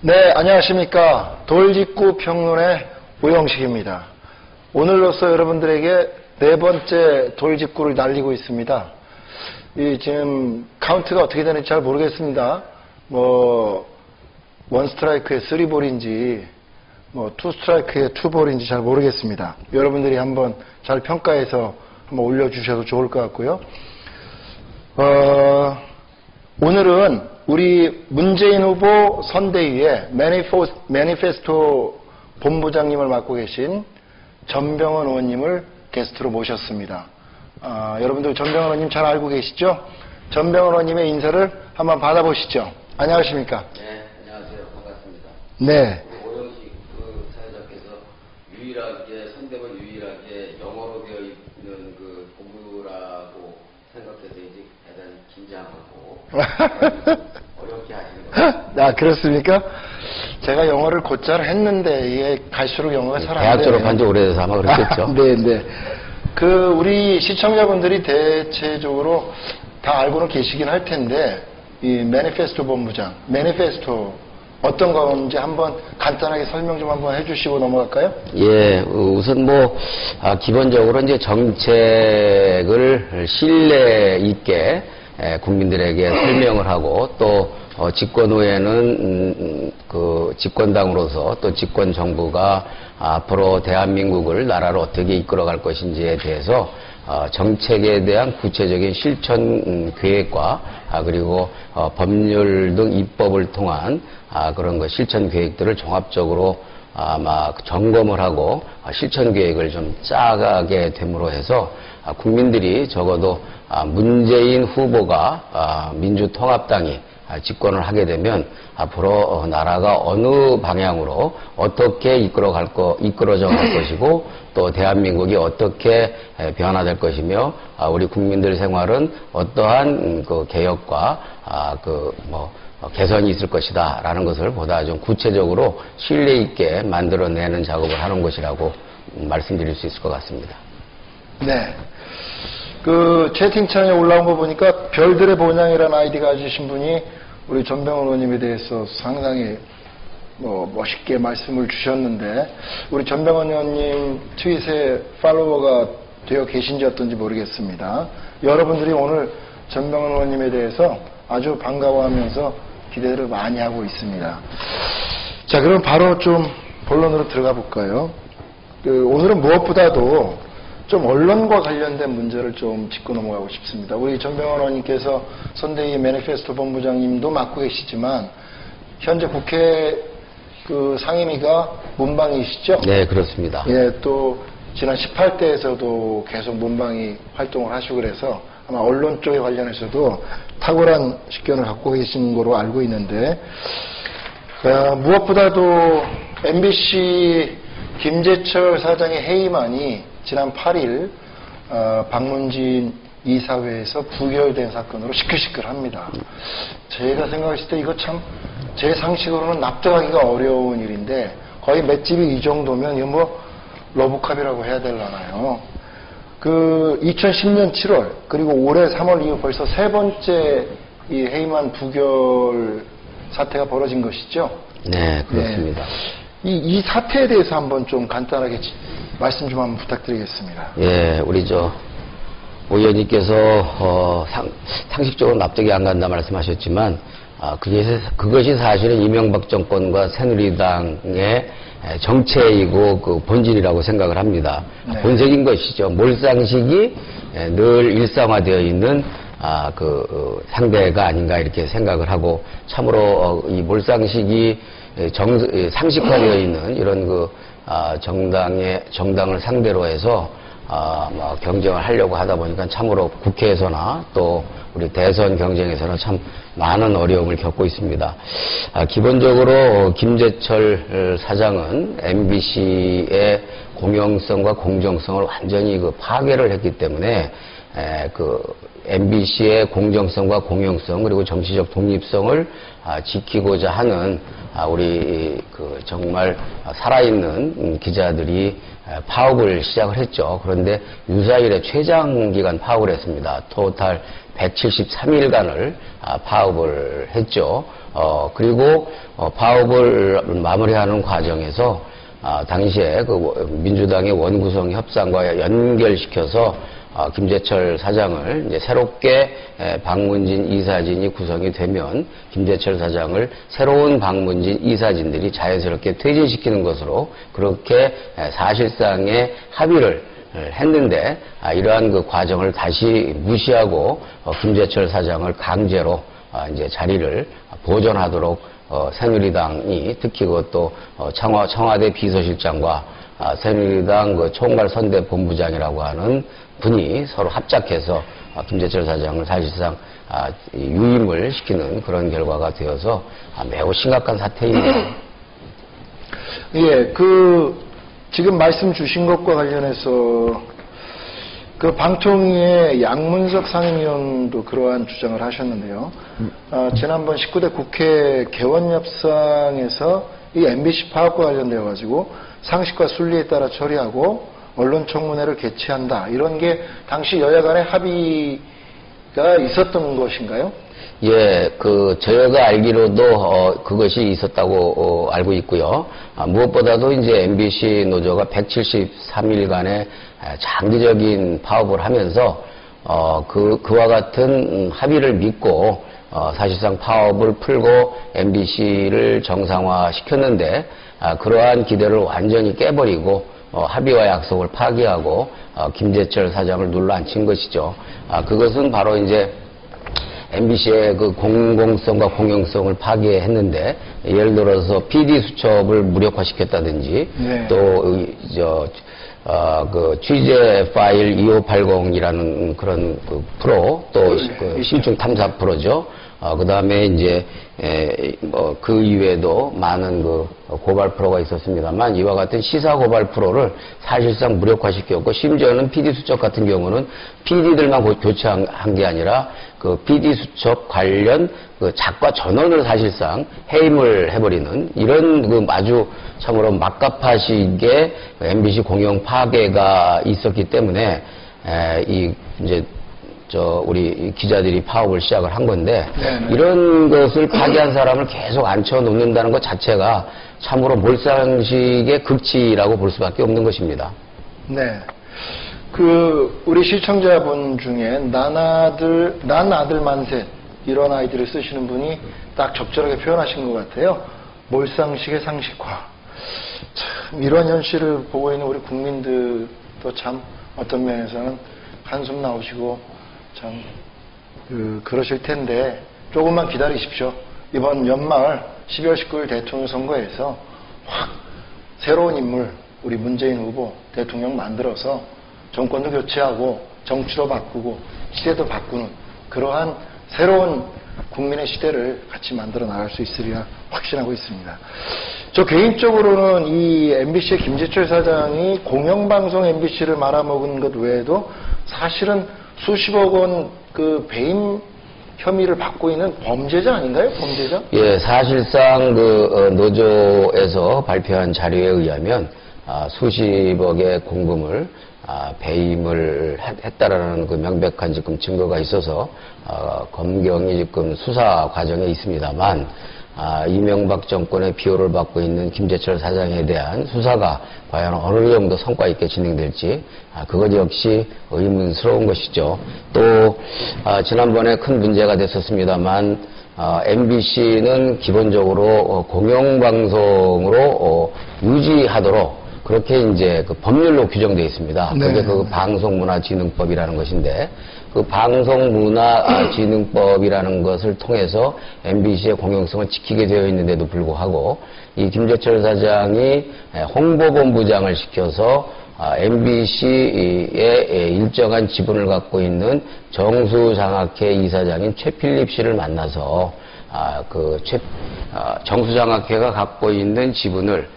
네, 안녕하십니까. 돌직구 평론의 우영식입니다. 오늘로써 여러분들에게 네 번째 돌직구를 날리고 있습니다. 지금 카운트가 어떻게 되는지 잘 모르겠습니다. 원 스트라이크에 3볼인지, 투 스트라이크에 2볼인지 잘 모르겠습니다. 여러분들이 한번 잘 평가해서 한번 올려주셔도 좋을 것 같고요. 오늘은 우리 문재인 후보 선대위의 매니페스토 본부장님을 맡고 계신 전병헌 의원님을 게스트로 모셨습니다. 여러분들 전병헌 의원님 잘 알고 계시죠? 전병헌 의원님의 인사를 한번 받아보시죠. 안녕하십니까? 네, 안녕하세요. 반갑습니다. 네. 오영식 사회자께서 선대본 유일하게 영어로 되어 있는 본부라고 생각해서 이제 대단히 긴장하고 어렵게 하시는 거예요. 그렇습니까? 제가 영어를 곧잘 했는데 이게 갈수록 영어가 잘 안 돼요. 대학 졸업한 지 오래돼서 아마 그렇겠죠. 네. 우리 시청자분들이 대체적으로 다 알고는 계시긴 할 텐데, 이 매니페스토 본부장, 매니페스토 어떤 건지 한번 간단하게 설명 좀 한번 해주시고 넘어갈까요? 예, 우선 기본적으로 이제 정책을 신뢰 있게 국민들에게 설명을 하고 또 집권 후에는 집권당으로서 또 집권 정부가 앞으로 대한민국을 나라를 어떻게 이끌어갈 것인지에 대해서 정책에 대한 구체적인 실천 계획과 그리고 법률 등 입법을 통한 그런 실천 계획들을 종합적으로 점검을 하고 실천 계획을 좀 짜가게 됨으로 해서 국민들이 적어도 문재인 후보가 민주통합당이 집권을 하게 되면 앞으로 나라가 어느 방향으로 어떻게 이끌어져 갈 것이고 또 대한민국이 어떻게 변화될 것이며 우리 국민들 생활은 어떠한 개혁과 개선이 있을 것이다 라는 것을 보다 좀 구체적으로 신뢰 있게 만들어내는 작업을 하는 것이라고 말씀드릴 수 있을 것 같습니다. 네. 채팅창에 올라온 거 보니까 별들의 본향이라는 아이디 가지신 분이 우리 전병헌 의원님에 대해서 상당히 멋있게 말씀을 주셨는데, 우리 전병헌 의원님 트윗에 팔로워가 되어 계신지 어떤지 모르겠습니다. 여러분들이 오늘 전병헌 의원님에 대해서 아주 반가워하면서 기대를 많이 하고 있습니다. 자, 그럼 바로 좀 본론으로 들어가 볼까요? 오늘은 무엇보다도 좀 언론과 관련된 문제를 좀 짚고 넘어가고 싶습니다. 우리 전병헌 의원님께서 선대위 매니페스토 본부장님도 맡고 계시지만 현재 국회 상임위가 문방위시죠? 네, 그렇습니다. 예, 또 지난 18대에서도 계속 문방위 활동을 하시고 그래서 아마 언론 쪽에 관련해서도 탁월한 식견을 갖고 계신 거로 알고 있는데, 무엇보다도 MBC 김재철 사장의 해임안이 지난 8일 박문진 이사회에서 부결된 사건으로 시끌시끌합니다. 제가 생각했을 때 이거 참 제 상식으로는 납득하기가 어려운 일인데, 거의 맷집이 이 정도면 이거 러브캅이라고 해야 되려나요? 2010년 7월 그리고 올해 3월 이후 벌써 세 번째 이 해임안 부결 사태가 벌어진 것이죠? 네, 그렇습니다. 네. 이 사태에 대해서 한번 좀 간단하게 말씀 좀 한번 부탁드리겠습니다. 예, 우리 오 의원님께서 상식적으로 납득이 안 간다 말씀하셨지만 그것이 사실은 이명박 정권과 새누리당의 정체이고 본질이라고 생각을 합니다. 네. 본색인 것이죠. 몰상식이 늘 일상화되어 있는 상대가 아닌가 이렇게 생각을 하고, 참으로 이 몰상식이 상식화되어 있는 이런 정당을 상대로 해서 경쟁을 하려고 하다 보니까 참으로 국회에서나 또 우리 대선 경쟁에서는 참 많은 어려움을 겪고 있습니다. 기본적으로 김재철 사장은 MBC의 공영성과 공정성을 완전히 파괴를 했기 때문에 MBC의 공정성과 공영성 그리고 정치적 독립성을 지키고자 하는 우리 정말 살아있는 기자들이 파업을 시작을 했죠. 그런데 유사일에 최장기간 파업을 했습니다. 토탈 173일간을 파업을 했죠. 그리고 파업을 마무리하는 과정에서 당시에 그 민주당의 원구성 협상과 연결시켜서 김재철 사장을 이제 새롭게 박문진 이사진이 구성이 되면 김재철 사장을 새로운 박문진 이사진들이 자연스럽게 퇴진시키는 것으로 그렇게 사실상의 합의를 했는데 이러한 그 과정을 다시 무시하고 김재철 사장을 강제로 이제 자리를 보존하도록 새누리당이 특히 그것도 청와대 비서실장과 새누리당 그 총괄선대본부장이라고 하는 분이 서로 합작해서 김재철 사장을 사실상 유임을 시키는 그런 결과가 되어서 매우 심각한 사태입니다. 예, 지금 말씀 주신 것과 관련해서 그 방통위의 양문석 상임위원도 그러한 주장을 하셨는데요. 지난번 19대 국회 개원협상에서 이 MBC 파업과 관련되어 가지고 상식과 순리에 따라 처리하고 언론청문회를 개최한다. 이런 게 당시 여야 간의 합의가 있었던 것인가요? 예, 저희가 알기로도 그것이 있었다고 알고 있고요. 무엇보다도 이제 MBC 노조가 173일간의 장기적인 파업을 하면서 그와 같은 합의를 믿고 사실상 파업을 풀고 MBC를 정상화 시켰는데 그러한 기대를 완전히 깨버리고 합의와 약속을 파기하고 김재철 사장을 눌러앉힌 것이죠. 그것은 바로 이제 MBC의 그 공공성과 공영성을 파괴했는데 예를 들어서 PD 수첩을 무력화시켰다든지 네. 또 그 취재 파일 2580이라는 그런 그 프로 또 그 심층 탐사 프로죠. 그 다음에 이제 그 이외에도 많은 그 고발 프로가 있었습니다만 이와 같은 시사 고발 프로를 사실상 무력화시켰고 심지어는 PD 수첩 같은 경우는 PD들만 교체한 게 아니라 그 PD 수첩 관련 그 작가 전원을 사실상 해임을 해버리는 이런 그 아주 참으로 막가파식의 MBC 공영 파괴가 있었기 때문에 이제 우리 기자들이 파업을 시작을 한 건데 네네. 이런 것을 파괴한 사람을 계속 앉혀놓는다는 것 자체가 참으로 몰상식의 극치라고 볼 수밖에 없는 것입니다. 네. 우리 시청자분 중에 난 아들 만셋 이런 아이디를 쓰시는 분이 딱 적절하게 표현하신 것 같아요. 몰상식의 상식화. 참 이런 현실을 보고 있는 우리 국민들도 참 어떤 면에서는 한숨 나오시고 참 그러실 텐데 조금만 기다리십시오. 이번 연말 12월 19일 대통령 선거에서 확 새로운 인물 우리 문재인 후보 대통령 만들어서 정권도 교체하고 정치도 바꾸고 시대도 바꾸는 그러한 새로운 국민의 시대를 같이 만들어 나갈 수 있으리라 확신하고 있습니다. 저 개인적으로는 이 MBC의 김재철 사장이 공영방송 MBC를 말아먹은 것 외에도 사실은 수십억 원 그 배임 혐의를 받고 있는 범죄자 아닌가요? 범죄자? 예, 사실상 노조에서 발표한 자료에 의하면 수십억의 공금을 배임을 했다라는 그 명백한 지금 증거가 있어서 검경이 지금 수사 과정에 있습니다만 이명박 정권의 비호를 받고 있는 김재철 사장에 대한 수사가 과연 어느 정도 성과 있게 진행될지 그것 역시 의문스러운 것이죠. 또 지난번에 큰 문제가 됐었습니다만 MBC는 기본적으로 공영방송으로 유지하도록 그렇게 이제 그 법률로 규정되어 있습니다. 네. 그게 그 방송문화진흥법이라는 것인데 그 방송문화진흥법이라는 것을 통해서 MBC의 공영성을 지키게 되어 있는데도 불구하고 이 김재철 사장이 홍보본부장을 시켜서 MBC의 일정한 지분을 갖고 있는 정수장학회 이사장인 최필립 씨를 만나서 정수장학회가 갖고 있는 지분을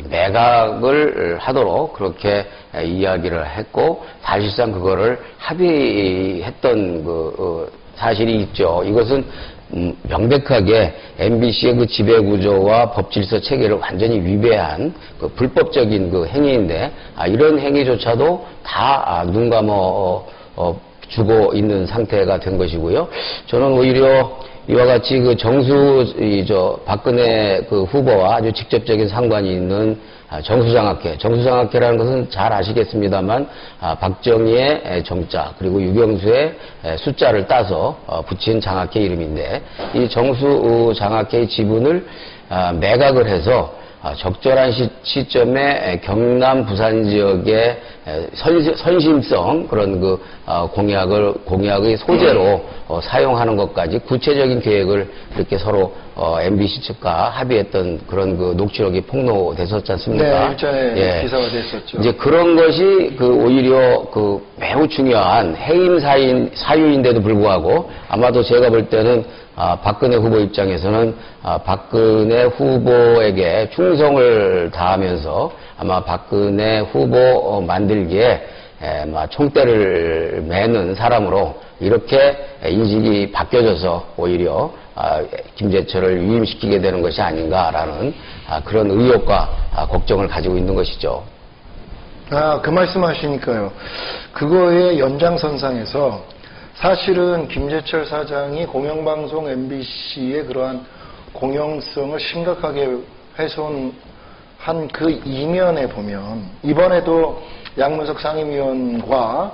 매각을 하도록 그렇게 이야기를 했고 사실상 그거를 합의했던 사실이 있죠. 이것은 명백하게 MBC의 그 지배구조와 법질서 체계를 완전히 위배한 불법적인 행위인데 이런 행위조차도 다 눈 감아 주고 있는 상태가 된 것이고요. 저는 오히려 이와 같이 그 박근혜 그 후보와 아주 직접적인 상관이 있는 정수장학회라는 것은 잘 아시겠습니다만, 박정희의 정자, 그리고 유경수의 숫자를 따서 붙인 장학회 이름인데, 이 정수장학회의 지분을 매각을 해서 적절한 시점에 경남, 부산 지역의 선심성 그런 그 공약의 소재로 사용하는 것까지 구체적인 계획을 이렇게 서로 MBC 측과 합의했던 그런 그 녹취록이 폭로됐었지 않습니까? 네, 일전에 기사가 됐었죠. 이제 그런 것이 오히려 매우 중요한 해임 사유인데도 불구하고 아마도 제가 볼 때는 박근혜 후보 입장에서는 박근혜 후보에게 충성을 다하면서 아마 박근혜 후보 만들기에 총대를 매는 사람으로 이렇게 인식이 바뀌어져서 오히려 김재철을 위임시키게 되는 것이 아닌가라는 그런 의혹과 걱정을 가지고 있는 것이죠. 그 말씀 하시니까요. 그거의 연장선상에서 사실은 김재철 사장이 공영방송 MBC의 그러한 공영성을 심각하게 훼손한 그 이면에 보면, 이번에도 양문석 상임위원과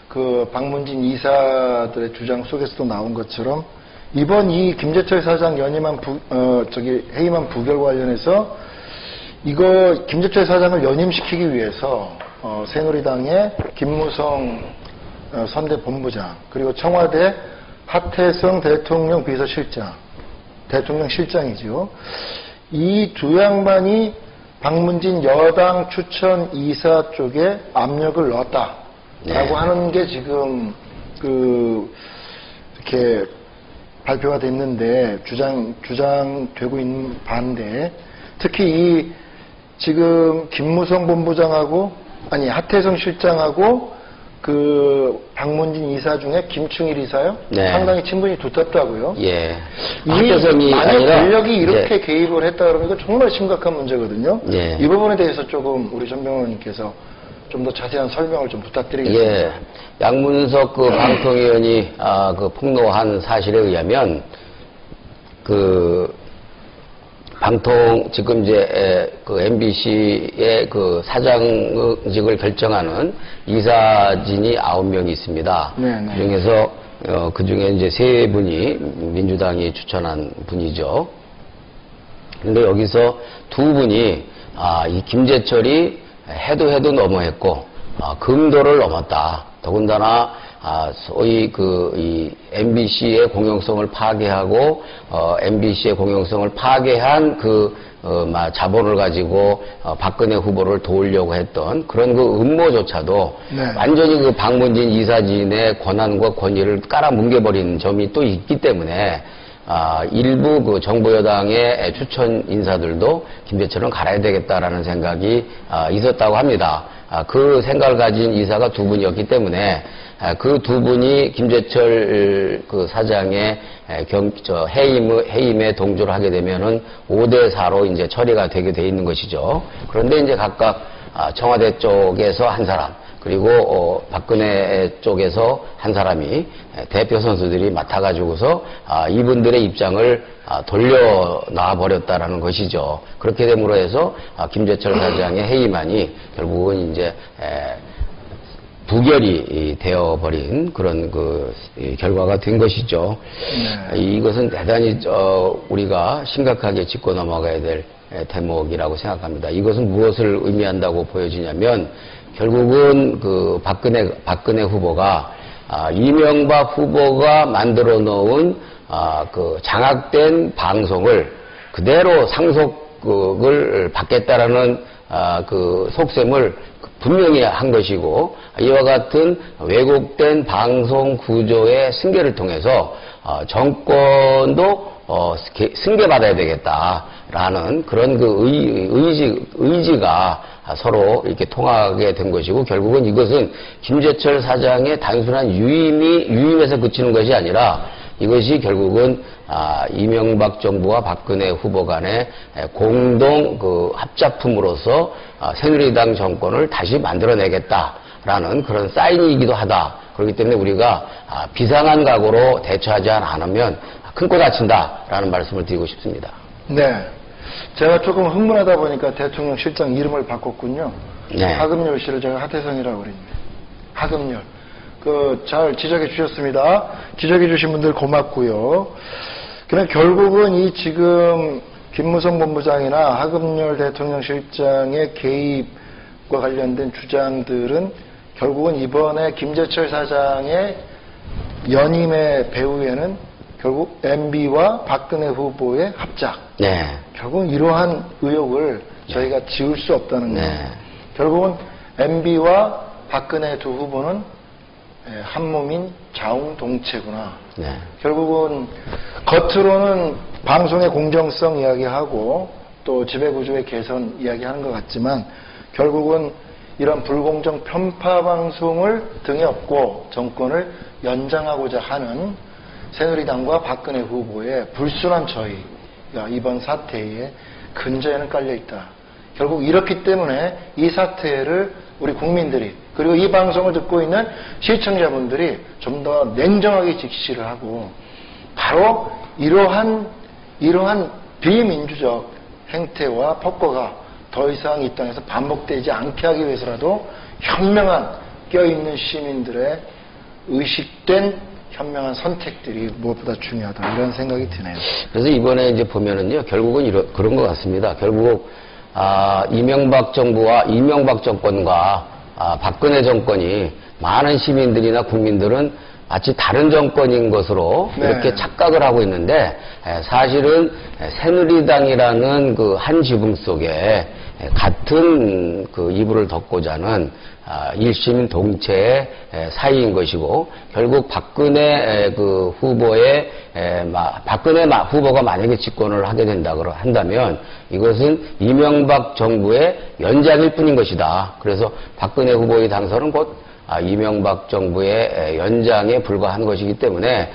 그 박문진 이사들의 주장 속에서도 나온 것처럼, 이번 이 김재철 사장 해임안 부결 관련해서 이거 김재철 사장을 연임시키기 위해서 새누리당의 김무성 선대본부장, 그리고 청와대 하태성 대통령 비서실장, 대통령 실장이죠. 이 두 양반이 박문진 여당 추천 이사 쪽에 압력을 넣었다라고 하는 게 지금 이렇게 발표가 됐는데, 주장되고 있는 반대, 특히 이 지금 김무성 본부장하고 하태성 실장하고 박문진 이사 중에 김충일 이사요? 네. 상당히 친분이 두텁다고요. 예. 만약 권력이 이렇게 개입을 했다 그러면 이거 정말 심각한 문제거든요. 예. 이 부분에 대해서 조금 우리 전병호님께서 좀 더 자세한 설명을 좀 부탁드리겠습니다. 예. 양문석 방통위원이 폭로한 사실에 의하면 지금 이제 MBC의 사장직을 결정하는 이사진이 9명이 있습니다. 네네. 그중에서 그중에 이제 3분이 민주당이 추천한 분이죠. 근데 여기서 2분이 이 김재철이 해도 너무했고 금도를 넘었다. 더군다나 소위 이 MBC의 공영성을 파괴하고 MBC의 공영성을 파괴한 자본을 가지고 박근혜 후보를 도우려고 했던 그런 음모조차도 네. 완전히 박문진 이사진의 권한과 권위를 깔아뭉개버린 점이 또 있기 때문에 일부 정부 여당의 추천 인사들도 김재철은 갈아야 되겠다라는 생각이 있었다고 합니다. 그 생각을 가진 이사가 2분이었기 때문에 그 2분이 김재철 사장의 해임에 동조를 하게 되면은 5대4로 이제 처리가 되게 돼 있는 것이죠. 그런데 이제 각각 청와대 쪽에서 한 사람, 그리고 박근혜 쪽에서 한 사람이 대표 선수들이 맡아가지고서 이분들의 입장을 돌려놔 버렸다라는 것이죠. 그렇게 됨으로 해서 김재철 사장의 해임안이 결국은 이제 부결이 되어버린 그런 결과가 된 것이죠. 네. 이것은 대단히 우리가 심각하게 짚고 넘어가야 될 대목이라고 생각합니다. 이것은 무엇을 의미한다고 보여지냐면, 결국은 박근혜 후보가 이명박 후보가 만들어 놓은 장악된 방송을 그대로 상속을 받겠다라는 속셈을 분명히 한 것이고, 이와 같은 왜곡된 방송 구조의 승계를 통해서 정권도 승계받아야 되겠다라는 그런 의지가 서로 이렇게 통하게 된 것이고, 결국은 이것은 김재철 사장의 단순한 유임에서 그치는 것이 아니라, 이것이 결국은 이명박 정부와 박근혜 후보 간의 공동 합작품으로서 새누리당 정권을 다시 만들어내겠다라는 그런 사인이기도 하다. 그렇기 때문에 우리가 비상한 각오로 대처하지 않으면 큰 코 다친다라는 말씀을 드리고 싶습니다. 네. 제가 조금 흥분하다 보니까 대통령 실장 이름을 바꿨군요. 네. 하금열 씨를 제가 하태성이라고 그랬는데. 하금열. 잘 지적해 주셨습니다. 지적해 주신 분들 고맙고요. 그냥 결국은 이 지금 김무성 본부장이나 하금열 대통령 실장의 개입과 관련된 주장들은 결국은 이번에 김재철 사장의 연임의 배후에는 결국 MB와 박근혜 후보의 합작. 네. 결국은 이러한 의혹을 저희가 지울 수 없다는 거예요. 네. 결국은 MB와 박근혜 두 후보는 한 몸인 자웅동체구나. 네. 결국은 겉으로는 방송의 공정성 이야기하고 또 지배구조의 개선 이야기하는 것 같지만 결국은 이런 불공정 편파 방송을 등에 업고 정권을 연장하고자 하는 새누리당과 박근혜 후보의 불순한 저희가 이번 사태에 근저에는 깔려있다. 결국 이렇기 때문에 이 사태를 우리 국민들이 그리고 이 방송을 듣고 있는 시청자분들이 좀 더 냉정하게 직시를 하고 바로 이러한 비민주적 행태와 폭거가 더 이상 이 땅에서 반복되지 않게 하기 위해서라도 현명한 껴있는 시민들의 의식된 현명한 선택들이 무엇보다 중요하다 이런 생각이 드네요. 그래서 이번에 이제 보면은요 결국은 그런 것 같습니다. 결국 이명박 정부와 이명박 정권과 박근혜 정권이 많은 시민들이나 국민들은 마치 다른 정권인 것으로 네. 이렇게 착각을 하고 있는데 사실은 새누리당이라는 그 한 지붕 속에 같은 그 이불을 덮고자 하는 일심 동체의 사이인 것이고 결국 박근혜 그 후보의 박근혜 후보가 만약에 집권을 하게 된다고 한다면 이것은 이명박 정부의 연장일 뿐인 것이다. 그래서 박근혜 후보의 당선은 곧 이명박 정부의 연장에 불과한 것이기 때문에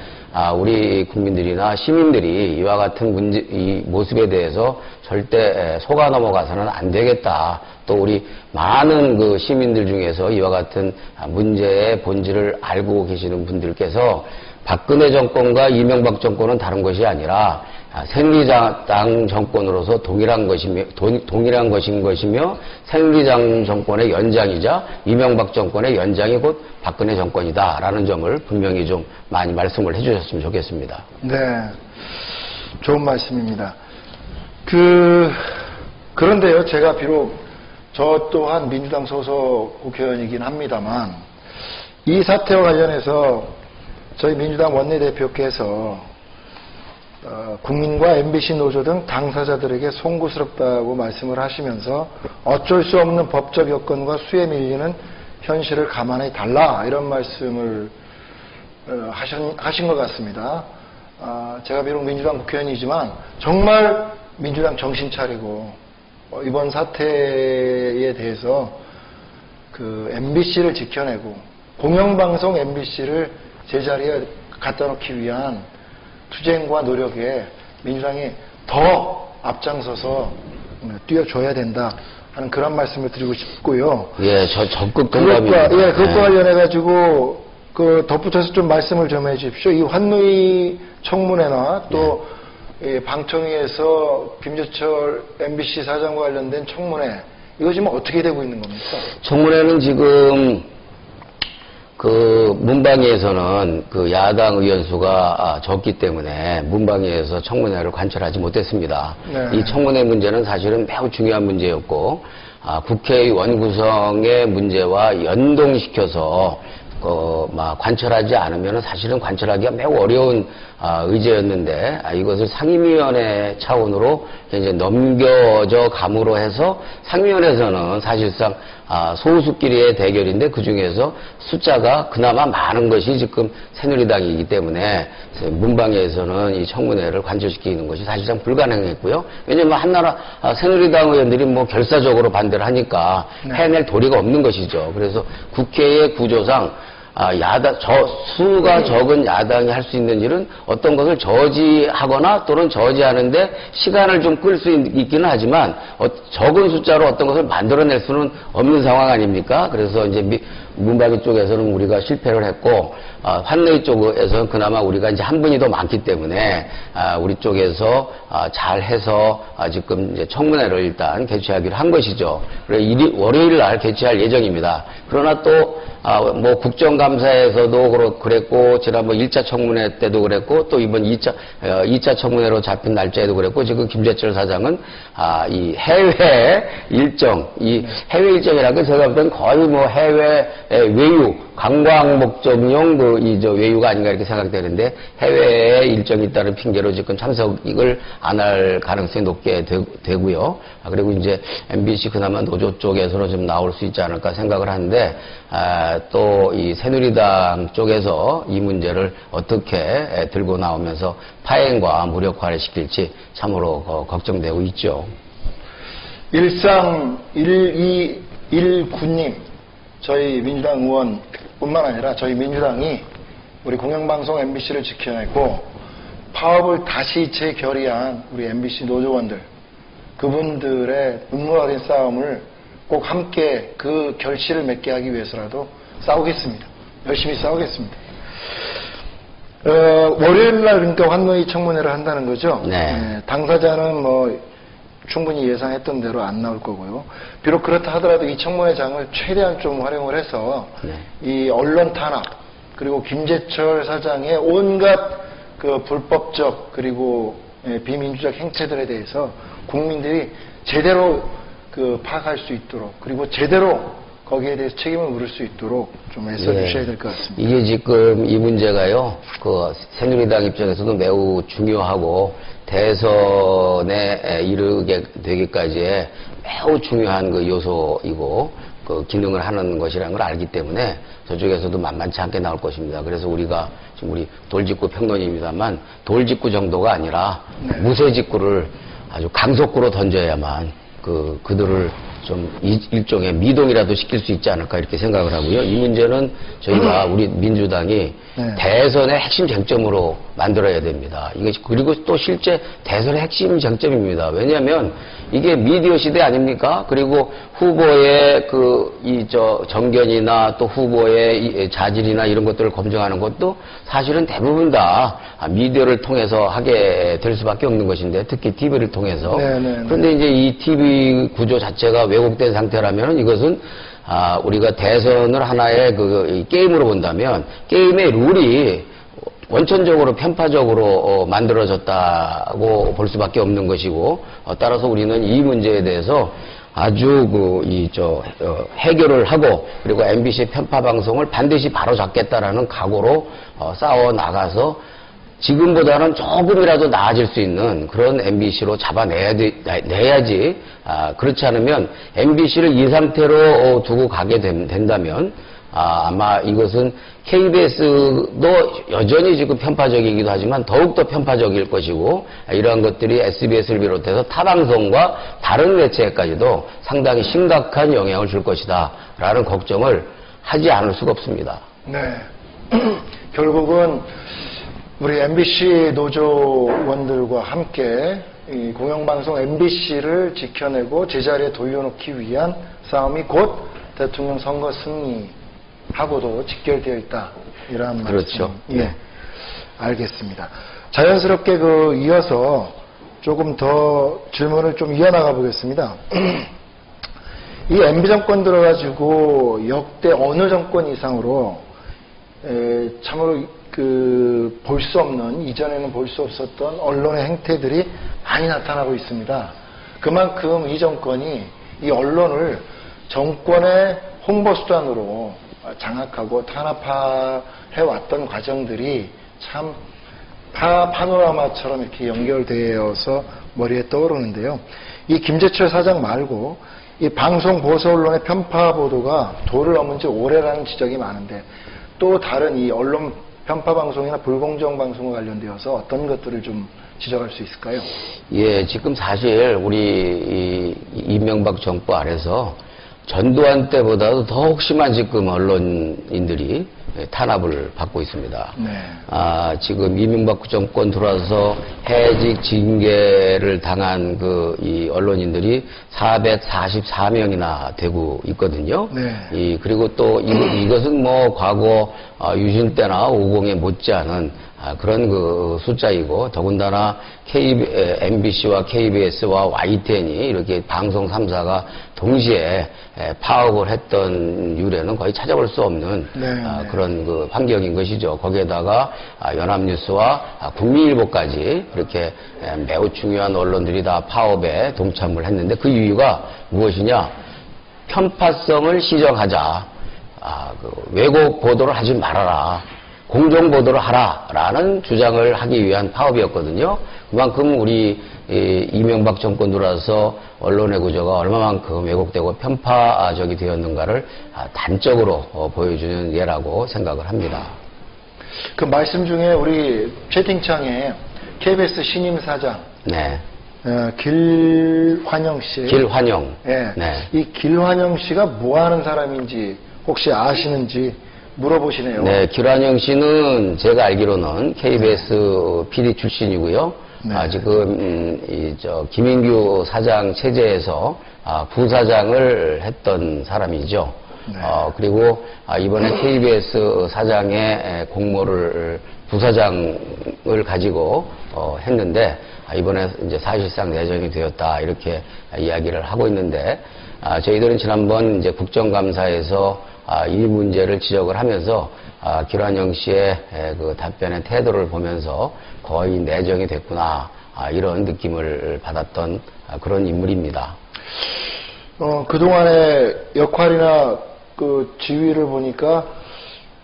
우리 국민들이나 시민들이 이와 같은 이 모습에 대해서 절대 속아 넘어가서는 안 되겠다. 또 우리 많은 그 시민들 중에서 이와 같은 문제의 본질을 알고 계시는 분들께서 박근혜 정권과 이명박 정권은 다른 것이 아니라 새누리당 정권으로서 동일한 것인 것이며 새누리당 정권의 연장이자 이명박 정권의 연장이 곧 박근혜 정권이다라는 점을 분명히 좀 많이 말씀을 해주셨으면 좋겠습니다. 네, 좋은 말씀입니다. 그런데요, 제가 비록 저 또한 민주당 소속 국회의원이긴 합니다만 이 사태와 관련해서 저희 민주당 원내대표께서 국민과 MBC 노조 등 당사자들에게 송구스럽다고 말씀을 하시면서 어쩔 수 없는 법적 여건과 수에 밀리는 현실을 감안해 달라 이런 말씀을 하신 것 같습니다. 제가 비록 민주당 국회의원이지만 정말 민주당 정신 차리고 이번 사태에 대해서 그 MBC를 지켜내고 공영방송 MBC를 제자리에 갖다 놓기 위한 투쟁과 노력에 민주당이 더 앞장서서 뛰어줘야 된다 하는 그런 말씀을 드리고 싶고요. 예, 저 적극 동감입니다. 그것과 관련해가지고 덧붙여서 좀 말씀을 좀 해주십시오. 이 환노위 청문회나 또 방청위에서 김재철 MBC 사장과 관련된 청문회 이거 지금 어떻게 되고 있는 겁니까? 청문회는 지금 그 문방위에서는 그 야당 의원수가 적기 때문에 문방위에서 청문회를 관철하지 못했습니다. 네. 이 청문회 문제는 사실은 매우 중요한 문제였고 국회의원 구성의 문제와 연동시켜서 관철하지 않으면 사실은 관철하기가 매우 어려운 의제였는데 이것을 상임위원회 차원으로 이제 넘겨져 감으로 해서 상임위원회에서는 사실상 소수끼리의 대결인데 그 중에서 숫자가 그나마 많은 것이 지금 새누리당이기 때문에 문방위에서는 이 청문회를 관철시키는 것이 사실상 불가능했고요. 왜냐하면 한나라 새누리당 의원들이 뭐 결사적으로 반대를 하니까 해낼 도리가 없는 것이죠. 그래서 국회의 구조상 수가 적은 야당이 할 수 있는 일은 어떤 것을 저지하거나 또는 저지하는데 시간을 좀 끌 수 있기는 하지만 적은 숫자로 어떤 것을 만들어낼 수는 없는 상황 아닙니까? 그래서 이제 문방위 쪽에서는 우리가 실패를 했고, 환노위 쪽에서는 그나마 우리가 이제 한 분이 더 많기 때문에, 우리 쪽에서 잘 해서 지금 이제 청문회를 일단 개최하기로 한 것이죠. 그래서 월요일 날 개최할 예정입니다. 그러나 또 뭐 국정감사에서도 그랬고, 지난번 1차 청문회 때도 그랬고, 또 이번 2차 청문회로 잡힌 날짜에도 그랬고, 지금 김재철 사장은 이 해외 일정, 이 해외 일정이라는 건 제가 볼 땐 거의 뭐 해외 외유, 관광 목적용 외유가 아닌가 이렇게 생각되는데, 해외에 일정이 있다는 핑계로 지금 참석을 안 할 가능성이 높게 되고요. 그리고 이제 MBC 그나마 노조 쪽에서는 좀 나올 수 있지 않을까 생각을 하는데, 또 이 새누리당 쪽에서 이 문제를 어떻게 들고 나오면서 파행과 무력화를 시킬지 참으로 걱정되고 있죠. 131219님, 저희 민주당 의원뿐만 아니라 저희 민주당이 우리 공영방송 MBC를 지켜내고 파업을 다시 재결의한 우리 MBC 노조원들, 그분들의 눈물 어린 싸움을 꼭 함께 그 결실을 맺게 하기 위해서라도 싸우겠습니다. 열심히 싸우겠습니다. 월요일날 그러니까 환노위 청문회를 한다는 거죠. 네. 당사자는 뭐 충분히 예상했던 대로 안 나올 거고요. 비록 그렇다 하더라도 이 청문회장을 최대한 좀 활용을 해서 네. 이 언론 탄압, 그리고 김재철 사장의 온갖 그 불법적 그리고 비민주적 행태들에 대해서 국민들이 제대로 파악할 수 있도록, 그리고 제대로 거기에 대해서 책임을 물을 수 있도록 좀 애써주셔야 될 것 같습니다. 이게 지금 이 문제가요, 새누리당 입장에서도 매우 중요하고 대선에 이르게 되기까지의 매우 중요한 요소이고 기능을 하는 것이라는 걸 알기 때문에 저쪽에서도 만만치 않게 나올 것입니다. 그래서 우리가 지금 우리 돌직구 평론입니다만 돌직구 정도가 아니라 무쇠직구를 아주 강속구로 던져야만 그들을 좀 일종의 미동이라도 시킬 수 있지 않을까 이렇게 생각을 하고요. 이 문제는 저희가 우리 민주당이 대선의 핵심 쟁점으로 만들어야 됩니다. 그리고 또 실제 대선의 핵심 쟁점입니다. 왜냐하면 이게 미디어 시대 아닙니까? 그리고 후보의 정견이나 또 후보의 자질이나 이런 것들을 검증하는 것도 사실은 대부분 다 미디어를 통해서 하게 될 수밖에 없는 것인데, 특히 TV를 통해서. 그런데 이제 이 TV 구조 자체가 왜곡된 상태라면 이것은 우리가 대선을 하나의 게임으로 본다면 게임의 룰이 원천적으로 편파적으로 만들어졌다고 볼 수밖에 없는 것이고, 따라서 우리는 이 문제에 대해서 아주 해결을 하고, 그리고 MBC 편파 방송을 반드시 바로잡겠다라는 각오로 싸워 나가서 지금보다는 조금이라도 나아질 수 있는 그런 MBC로 잡아내야지. 그렇지 않으면 MBC를 이 상태로 두고 가게 된다면 아마 이것은 KBS도 여전히 지금 편파적이기도 하지만 더욱더 편파적일 것이고, 이러한 것들이 SBS를 비롯해서 타방송과 다른 매체까지도 상당히 심각한 영향을 줄 것이다 라는 걱정을 하지 않을 수가 없습니다. 네. 결국은 우리 MBC 노조원들과 함께 이 공영방송 MBC를 지켜내고 제자리에 돌려놓기 위한 싸움이 곧 대통령 선거 승리하고도 직결되어 있다. 이러한 말씀. 그렇죠. 예, 알겠습니다. 자연스럽게 이어서 조금 더 질문을 좀 이어나가 보겠습니다. 이 MB 정권 들어가지고 역대 어느 정권 이상으로 참으로 볼 수 없는, 이전에는 볼 수 없었던 언론의 행태들이 많이 나타나고 있습니다. 그만큼 이 정권이 이 언론을 정권의 홍보수단으로 장악하고 탄압해왔던 과정들이 참 파노라마처럼 이렇게 연결되어서 머리에 떠오르는데요. 이 김재철 사장 말고 이 방송 보수 언론의 편파 보도가 도를 넘은 지 오래라는 지적이 많은데, 또 다른 이 언론 편파 방송이나 불공정 방송과 관련되어서 어떤 것들을 좀 지적할 수 있을까요? 예, 지금 사실 우리 이명박 정부 아래서 전두환 때보다도 더 혹심한 지금 언론인들이 탄압을 받고 있습니다. 네. 지금 이명박 정권 들어와서 해직 징계를 당한 이 언론인들이 444명이나 되고 있거든요. 네. 그리고 또 이것은 뭐 과거 유신 때나 50에 못지않은 그런 숫자이고, 더군다나 MBC와 KBS와 YTN이 이렇게 방송 3사가 동시에 파업을 했던 유래는 거의 찾아볼 수 없는 그런 환경인 것이죠. 거기에다가 연합뉴스와 국민일보까지 이렇게 매우 중요한 언론들이 다 파업에 동참을 했는데, 그 이유가 무엇이냐? 편파성을 시정하자. 왜곡 보도를 하지 말아라. 공정 보도를 하라라는 주장을 하기 위한 파업이었거든요. 그만큼 우리 이명박 정권 들어와서 언론의 구조가 얼마만큼 왜곡되고 편파적이 되었는가를 단적으로 보여주는 예라고 생각을 합니다. 그 말씀 중에 우리 채팅창에 KBS 신임 사장, 네. 길환영 씨. 길환영. 네. 네. 이 길환영 씨가 뭐 하는 사람인지 혹시 아시는지 물어보시네요. 네, 길환영 씨는 제가 알기로는 KBS PD 출신이고요. 네. 지금 김인규 사장 체제에서 부사장을 했던 사람이죠. 네. 그리고 이번에 KBS 사장의 공모를 부사장을 가지고 했는데, 이번에 이제 사실상 내정이 되었다 이렇게 이야기를 하고 있는데, 저희들은 지난번 이제 국정감사에서 이 문제를 지적을 하면서 길환영 씨의 그 답변의 태도를 보면서 거의 내정이 됐구나, 이런 느낌을 받았던 그런 인물입니다. 그동안의 역할이나 그 지위를 보니까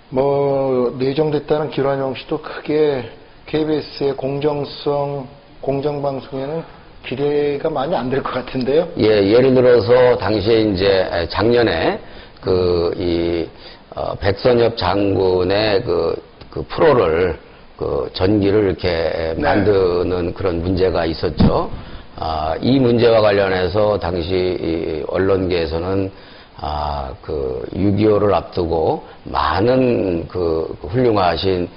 뭐 내정됐다는 길환영 씨도 크게 KBS의 공정성, 공정방송에는 기대가 많이 안 될 것 같은데요. 예, 예를 들어서 당시에 이제 작년에 백선엽 장군의 그 프로를 전기를 이렇게 만드는 그런 문제가 있었죠. 이 문제와 관련해서 당시 언론계에서는 6.25를 앞두고 많은 훌륭하신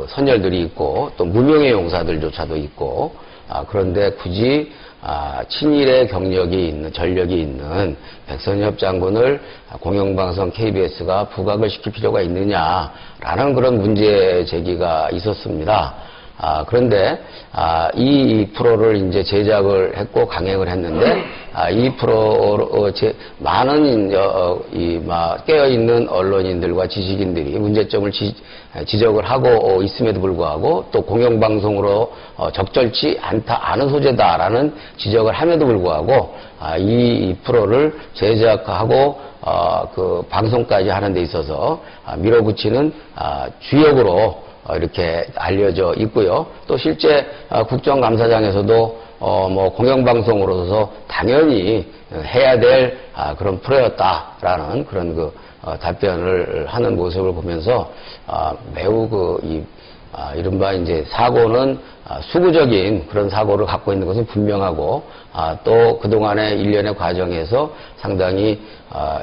선열들이 있고, 또 무명의 용사들조차도 있고, 그런데 굳이 친일의 경력이 있는, 전력이 있는 백선엽 장군을 공영방송 KBS가 부각을 시킬 필요가 있느냐라는 그런 문제 제기가 있었습니다. 그런데 이 프로를 이제 제작을 했고 강행을 했는데, 이 프로 많은 깨어있는 언론인들과 지식인들이 문제점을 지적을 하고 있음에도 불구하고, 또 공영방송으로 적절치 않은 소재다라는 지적을 함에도 불구하고, 이 프로를 제작하고 방송까지 하는 데 있어서 밀어붙이는 주역으로 이렇게 알려져 있고요. 또 실제 국정감사장에서도 공영방송으로서 당연히 해야 될 그런 프로였다라는 그런 답변을 하는 모습을 보면서 매우 이른바 이제 사고는 수구적인 그런 사고를 갖고 있는 것은 분명하고, 또 그동안의 일련의 과정에서 상당히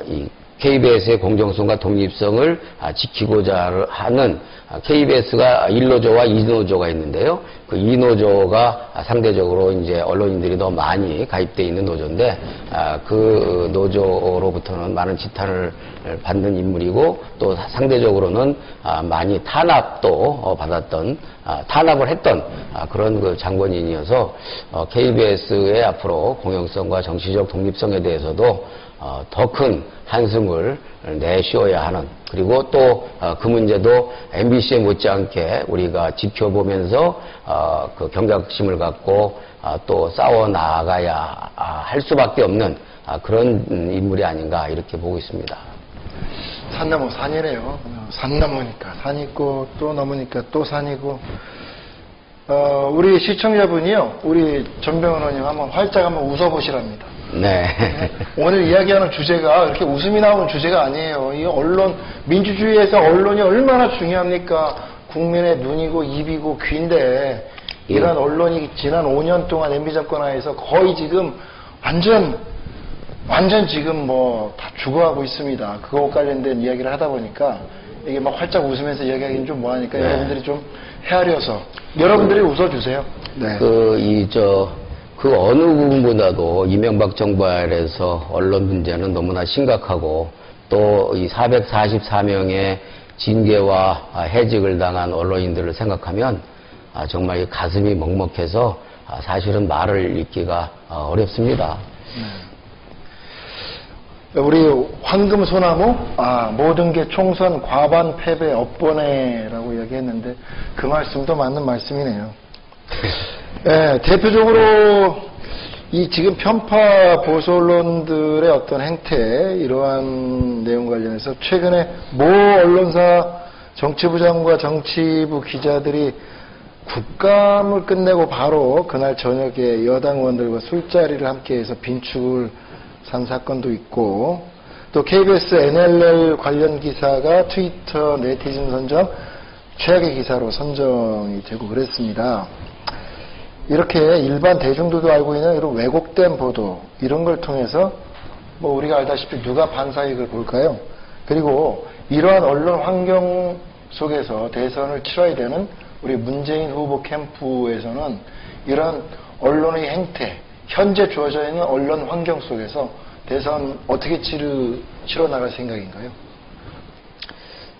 이 KBS의 공정성과 독립성을 지키고자 하는, KBS가 1노조와 2노조가 있는데요. 그 2노조가 상대적으로 이제 언론인들이 더 많이 가입되어 있는 노조인데, 그 노조로부터는 많은 지탄을 받는 인물이고, 또 상대적으로는 많이 탄압도 받았던, 탄압을 했던 그런 장본인이어서 KBS의 앞으로 공영성과 정치적 독립성에 대해서도 더 큰 한숨을 내쉬어야 하는, 그리고 또 그 문제도 MBC에 못지않게 우리가 지켜보면서 그 경각심을 갖고 또 싸워 나가야 할 수밖에 없는 그런 인물이 아닌가 이렇게 보고 있습니다. 산 넘어 산이래요. 산 넘으니까 산 있고, 또 넘으니까 또 산이고. 우리 시청자분이요, 우리 전병헌 의원님 한번 활짝 한번 웃어보시랍니다. 네. 오늘 이야기하는 주제가 이렇게 웃음이 나오는 주제가 아니에요. 이 언론, 민주주의에서 언론이 얼마나 중요합니까? 국민의 눈이고 입이고 귀인데, 이런 언론이 지난 5년 동안 MB 정권 하에서 거의 지금 완전 지금 다 죽어가고 있습니다. 그거 관련된 이야기를 하다 보니까 이게 막 활짝 웃으면서 이야기하기는 좀 뭐하니까 네. 여러분들이 좀 헤아려서 여러분들이 웃어주세요. 네. 그 어느 부분보다도 이명박 정부 아래에서 언론 문제는 너무나 심각하고 또 이 444명의 징계와 해직을 당한 언론인들을 생각하면 정말 이 가슴이 먹먹해서 사실은 말을 잇기가 어렵습니다. 우리 황금소나무, 모든 게 총선 과반 패배 업보네라고 이야기했는데 그 말씀도 맞는 말씀이네요. 네, 대표적으로 이 지금 편파 보수 언론들의 어떤 행태 이러한 내용 관련해서 최근에 모 언론사 정치부장과 정치부 기자들이 국감을 끝내고 바로 그날 저녁에 여당 의원들과 술자리를 함께해서 빈축을 산 사건도 있고, 또 KBS NLL 관련 기사가 트위터 네티즌 선정 최악의 기사로 선정이 되고 그랬습니다. 이렇게 일반 대중들도 알고 있는 이런 왜곡된 보도 이런 걸 통해서 뭐 우리가 알다시피 누가 반사이익을 볼까요? 그리고 이러한 언론 환경 속에서 대선을 치러야 되는 우리 문재인 후보 캠프에서는 이런 언론의 행태, 현재 주어져 있는 언론 환경 속에서 대선 어떻게 치러 나갈 생각인가요?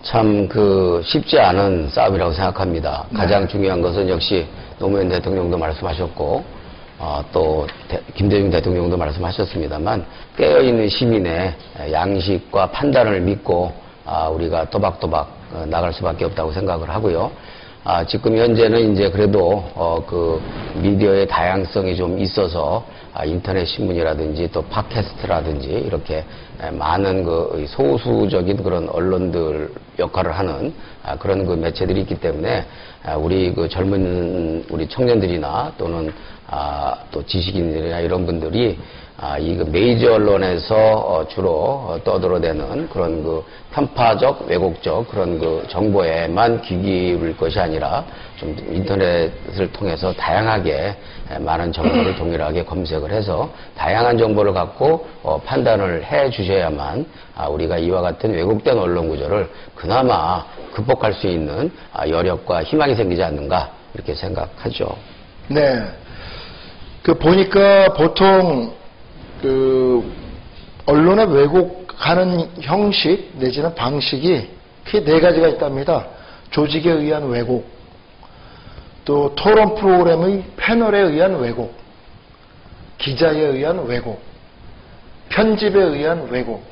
참 쉽지 않은 싸움이라고 생각합니다. 네. 가장 중요한 것은 역시 노무현 대통령도 말씀하셨고 또 김대중 대통령도 말씀하셨습니다만 깨어있는 시민의 양식과 판단을 믿고 우리가 또박또박 나갈 수밖에 없다고 생각을 하고요. 지금 현재는 이제 그래도 미디어의 다양성이 좀 있어서 인터넷 신문이라든지 또 팟캐스트라든지 이렇게 많은 소수적인 그런 언론들 역할을 하는 그런 매체들이 있기 때문에 우리 젊은 우리 청년들이나 또는 또 지식인들이나 이런 분들이 이 메이저 언론에서 주로 떠들어대는 그런 편파적, 왜곡적 그런 정보에만 귀 기울일 것이 아니라 좀 인터넷을 통해서 다양하게 많은 정보를 동일하게 검색을 해서 다양한 정보를 갖고 판단을 해 주셔야만 우리가 이와 같은 왜곡된 언론 구조를 그나마 극복할 수 있는 여력과 희망이 생기지 않는가 이렇게 생각하죠. 네. 보니까 보통 언론의 왜곡하는 형식 내지는 방식이 크게 4가지가 있답니다. 조직에 의한 왜곡, 또 토론 프로그램의 패널에 의한 왜곡, 기자에 의한 왜곡, 편집에 의한 왜곡.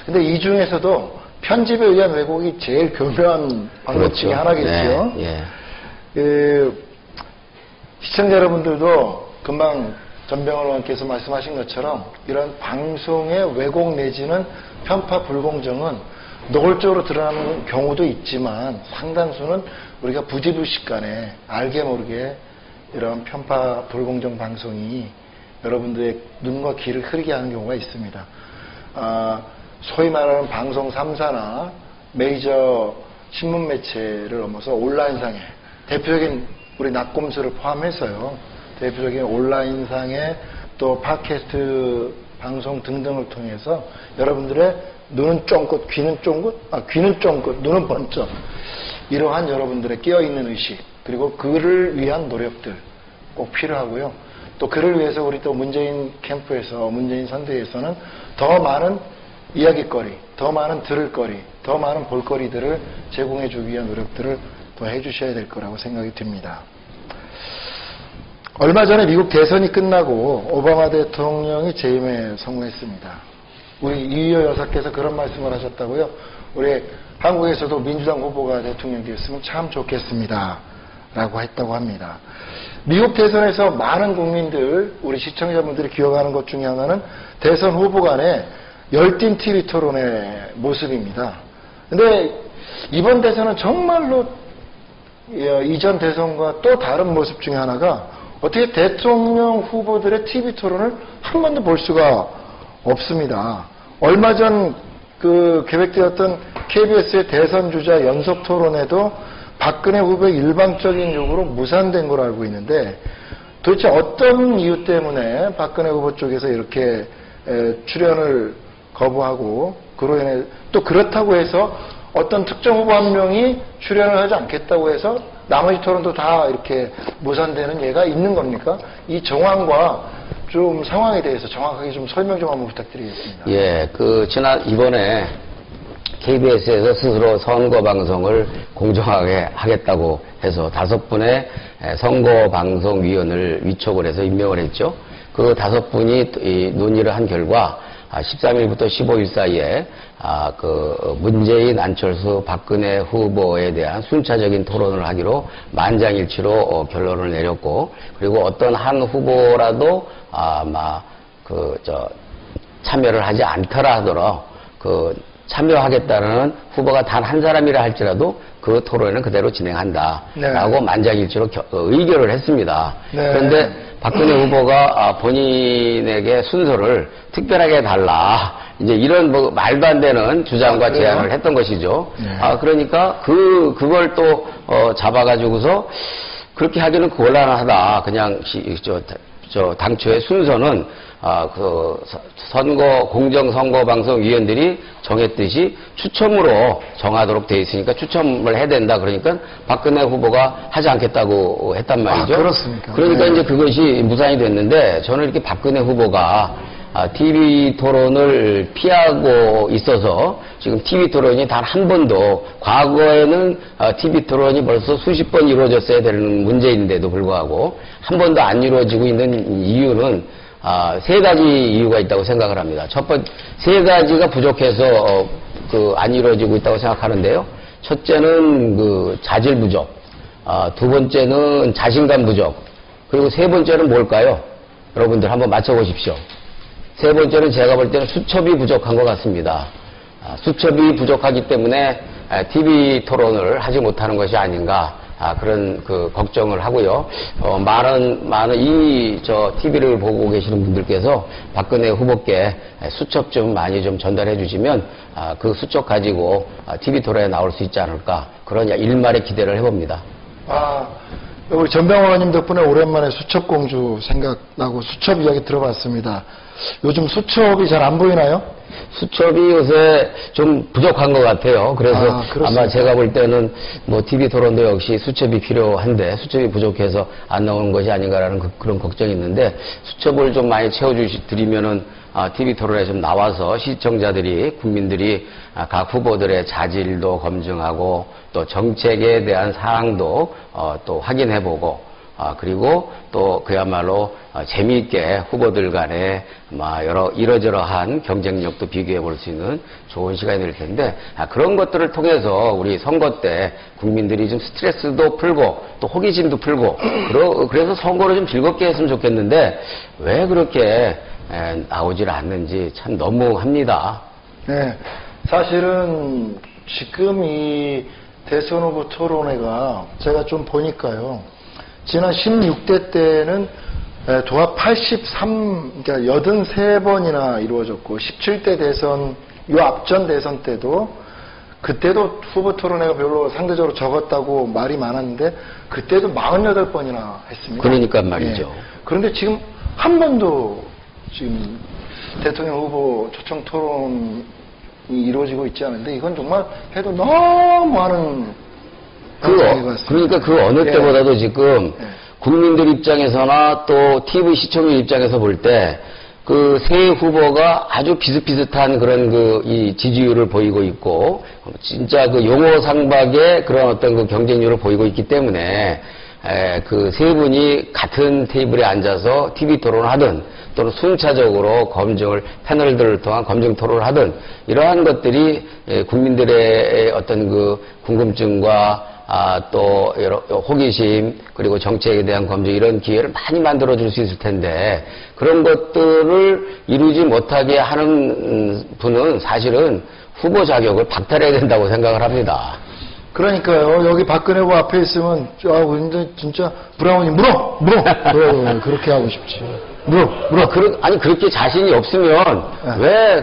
근데 이 중에서도 편집에 의한 왜곡이 제일 교묘한 방법 그렇죠. 중에 하나겠죠. 네, 예. 시청자 여러분들도 금방 전병헌 의원께서 말씀하신 것처럼 이런 방송의 왜곡 내지는 편파 불공정은 노골적으로 드러나는 경우도 있지만 상당수는 우리가 부지불식간에 알게 모르게 이런 편파 불공정 방송이 여러분들의 눈과 귀를 흐리게 하는 경우가 있습니다. 소위 말하는 방송 3사나 메이저 신문 매체를 넘어서 온라인상에 대표적인 우리 낙곰수를 포함해서요. 대표적인 온라인상의 또 팟캐스트 방송 등등을 통해서 여러분들의 눈은 쫑긋, 귀는 쫑긋, 귀는 쫑긋, 눈은 번쩍 이러한 여러분들의 깨어있는 의식 그리고 그를 위한 노력들 꼭 필요하고요. 또 그를 위해서 우리 또 문재인 캠프에서 문재인 선대위에서는 더 많은 이야기거리, 더 많은 들을거리, 더 많은 볼거리들을 제공해 주기 위한 노력들을 더 해주셔야 될 거라고 생각이 듭니다. 얼마 전에 미국 대선이 끝나고 오바마 대통령이 재임에 성공했습니다. 우리 이유여 여사께서 그런 말씀을 하셨다고요. 우리 한국에서도 민주당 후보가 대통령이 되었으면 참 좋겠습니다. 라고 했다고 합니다. 미국 대선에서 많은 국민들, 우리 시청자분들이 기억하는 것 중에 하나는 대선 후보 간의 열띤 TV 토론의 모습입니다. 근데 이번 대선은 정말로 이전 대선과 또 다른 모습 중에 하나가 어떻게 대통령 후보들의 TV 토론을 한 번도 볼 수가 없습니다. 얼마 전 계획되었던 KBS의 대선 주자 연속 토론에도 박근혜 후보의 일방적인 요구로 무산된 걸로 알고 있는데 도대체 어떤 이유 때문에 박근혜 후보 쪽에서 이렇게 출연을 거부하고 그로 인해 또 그렇다고 해서 어떤 특정 후보 한 명이 출연을 하지 않겠다고 해서 나머지 토론도 다 이렇게 무산되는 예가 있는 겁니까? 이 정황과 좀 상황에 대해서 정확하게 좀 설명 좀 한번 부탁드리겠습니다. 예, 이번에 KBS에서 스스로 선거 방송을 공정하게 하겠다고 해서 5분의 선거방송위원을 위촉을 해서 임명을 했죠. 그 5분이 논의를 한 결과 13일부터 15일 사이에 문재인, 안철수, 박근혜 후보에 대한 순차적인 토론을 하기로 만장일치로 결론을 내렸고, 그리고 어떤 한 후보라도 참여를 하지 않더라 하더라도 참여하겠다는 후보가 단 한 사람이라 할지라도 그 토론회는 그대로 진행한다라고 네. 만장일치로 의결을 했습니다. 네. 그런데 박근혜 후보가 본인에게 순서를 특별하게 달라, 이제 이런 말도 안 되는 주장과 제안을 했던 것이죠. 네. 그러니까 그걸 또 잡아가지고서 그렇게 하기는 곤란하다. 그냥 당초의 순서는 공정선거방송위원들이 정했듯이 추첨으로 정하도록 돼 있으니까 추첨을 해야 된다. 그러니까 박근혜 후보가 하지 않겠다고 했단 말이죠. 그렇습니까? 그러니까 네. 이제 그것이 무산이 됐는데, 저는 이렇게 박근혜 후보가 TV 토론을 피하고 있어서 지금 TV 토론이 단 한 번도, 과거에는 TV 토론이 벌써 수십 번 이루어졌어야 되는 문제인데도 불구하고 한 번도 안 이루어지고 있는 이유는 3가지 이유가 있다고 생각을 합니다. 첫 번째, 3가지가 부족해서 안 이루어지고 있다고 생각하는데요. 첫째는 자질 부족, 2번째는 자신감 부족, 그리고 3번째는 뭘까요? 여러분들 한번 맞춰보십시오. 3번째는 제가 볼 때는 수첩이 부족한 것 같습니다. 수첩이 부족하기 때문에 TV 토론을 하지 못하는 것이 아닌가, 그런 걱정을 하고요. 많은 TV를 보고 계시는 분들께서 박근혜 후보께 수첩 좀 많이 좀 전달해 주시면 그 수첩 가지고 TV 토론에 나올 수 있지 않을까, 그런 일말의 기대를 해봅니다. 우리 전병호 의원님 덕분에 오랜만에 수첩공주 생각나고 수첩 이야기 들어봤습니다. 요즘 수첩이 잘 안 보이나요? 수첩이 요새 좀 부족한 것 같아요. 그래서 아마 제가 볼 때는 TV 토론도 역시 수첩이 필요한데 수첩이 부족해서 안 나오는 것이 아닌가라는 그런 걱정이 있는데, 수첩을 좀 많이 채워드리면은 TV 토론에 좀 나와서 시청자들이, 국민들이 각 후보들의 자질도 검증하고 또 정책에 대한 사항도 또 확인해보고, 그리고 또 그야말로 재미있게 후보들 간에 이러저러한 경쟁력도 비교해 볼 수 있는 좋은 시간이 될 텐데, 그런 것들을 통해서 우리 선거 때 국민들이 좀 스트레스도 풀고 또 호기심도 풀고, 그래서 선거를 좀 즐겁게 했으면 좋겠는데 왜 그렇게 나오질 않는지 참 너무합니다. 네, 사실은 지금 이 대선 후보 토론회가 제가 좀 보니까요, 지난 16대 때는 도합 83, 그러니까 83번이나 이루어졌고, 17대 대선, 요 앞전 대선 때도, 그때도 후보 토론회가 별로 상대적으로 적었다고 말이 많았는데, 그때도 48번이나 했습니다. 그러니까 말이죠. 네. 그런데 지금 한 번도 지금 대통령 후보 초청 토론이 이루어지고 있지 않은데, 이건 정말 해도 너무 많은 그러니까 그 어느 때보다도 지금 국민들 입장에서나 또 TV 시청률 입장에서 볼 때 그 세 후보가 아주 비슷비슷한 그런 이 지지율을 보이고 있고, 진짜 용어 상박의 그런 어떤 경쟁률을 보이고 있기 때문에 그 세 분이 같은 테이블에 앉아서 TV 토론을 하든 또는 순차적으로 패널들을 통한 검증 토론을 하든, 이러한 것들이 국민들의 어떤 궁금증과 또 호기심, 그리고 정책에 대한 검증, 이런 기회를 많이 만들어줄 수 있을 텐데, 그런 것들을 이루지 못하게 하는 분은 사실은 후보 자격을 박탈해야 된다고 생각을 합니다. 그러니까요, 여기 박근혜 후보 앞에 있으면 근데 진짜 브라운이 물어 그렇게 하고 싶지. 물어. 아니 그렇게 자신이 없으면 왜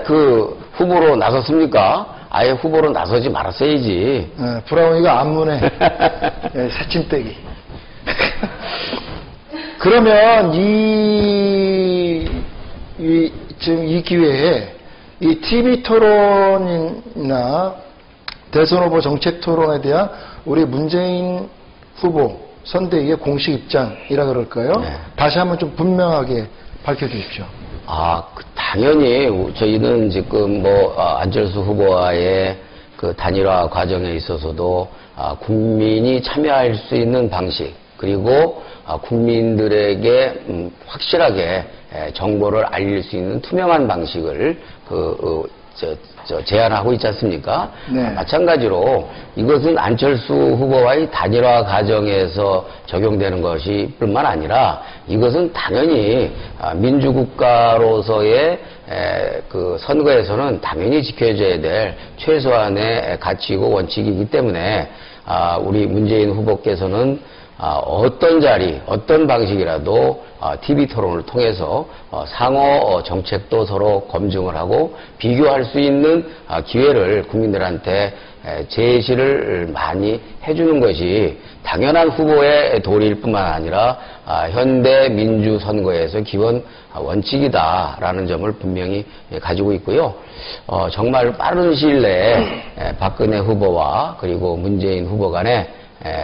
후보로 나섰습니까? 아예 후보로 나서지 말았어야지. 브라운이가 안문에 새침 빼기. 그러면 지금 이 기회에 이 TV 토론이나 대선 후보 정책 토론에 대한 우리 문재인 후보 선대위의 공식 입장이라 그럴까요? 네. 다시 한번 좀 분명하게 밝혀주십시오. 당연히 저희는 지금 안철수 후보와의 그 단일화 과정에 있어서도 국민이 참여할 수 있는 방식, 그리고 국민들에게 확실하게 정보를 알릴 수 있는 투명한 방식을 제안하고 있지 않습니까? 네. 마찬가지로 이것은 안철수 후보와의 단일화 과정에서 적용되는 것이 뿐만 아니라 이것은 당연히 민주국가로서의 그 선거에서는 당연히 지켜져야 될 최소한의 가치이고 원칙이기 때문에 우리 문재인 후보께서는 어떤 자리, 어떤 방식이라도 TV 토론을 통해서 상호 정책도 서로 검증을 하고 비교할 수 있는 기회를 국민들한테 제시를 많이 해주는 것이 당연한 후보의 도리일 뿐만 아니라 현대 민주 선거에서 기본 원칙이다라는 점을 분명히 가지고 있고요. 정말 빠른 시일 내에 박근혜 후보와 그리고 문재인 후보 간에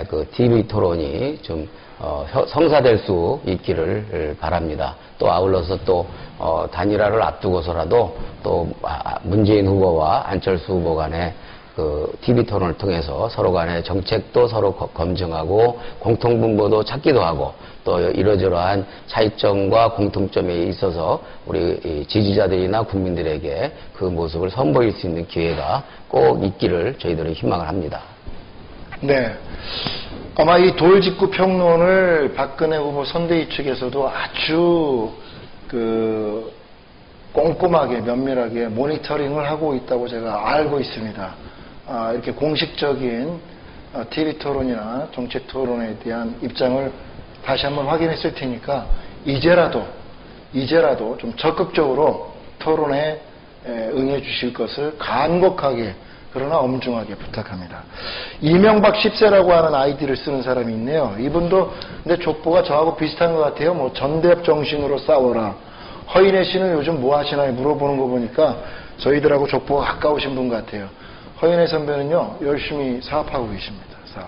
그 TV 토론이 좀 성사될 수 있기를 바랍니다. 또 아울러서 또 단일화를 앞두고서라도 또 문재인 후보와 안철수 후보 간에 그 TV 토론을 통해서 서로 간의 정책도 서로 검증하고 공통분모도 찾기도 하고 또 이러저러한 차이점과 공통점에 있어서 우리 지지자들이나 국민들에게 그 모습을 선보일 수 있는 기회가 꼭 있기를 저희들은 희망을 합니다. 네. 아마 이 돌직구 평론을 박근혜 후보 선대위 측에서도 아주 꼼꼼하게 면밀하게 모니터링을 하고 있다고 제가 알고 있습니다. 이렇게 공식적인 TV 토론이나 정책 토론에 대한 입장을 다시 한번 확인했을 테니까 이제라도 좀 적극적으로 토론에 응해 주실 것을 간곡하게 그러나 엄중하게 부탁합니다. 이명박 10세라고 하는 아이디를 쓰는 사람이 있네요. 이분도 근데 족보가 저하고 비슷한 것 같아요. 뭐 전대협 정신으로 싸워라. 허인혜 씨는 요즘 뭐 하시나요? 물어보는 거 보니까 저희들하고 족보가 가까우신 분 같아요. 허인혜 선배는요, 열심히 사업하고 계십니다. 사업.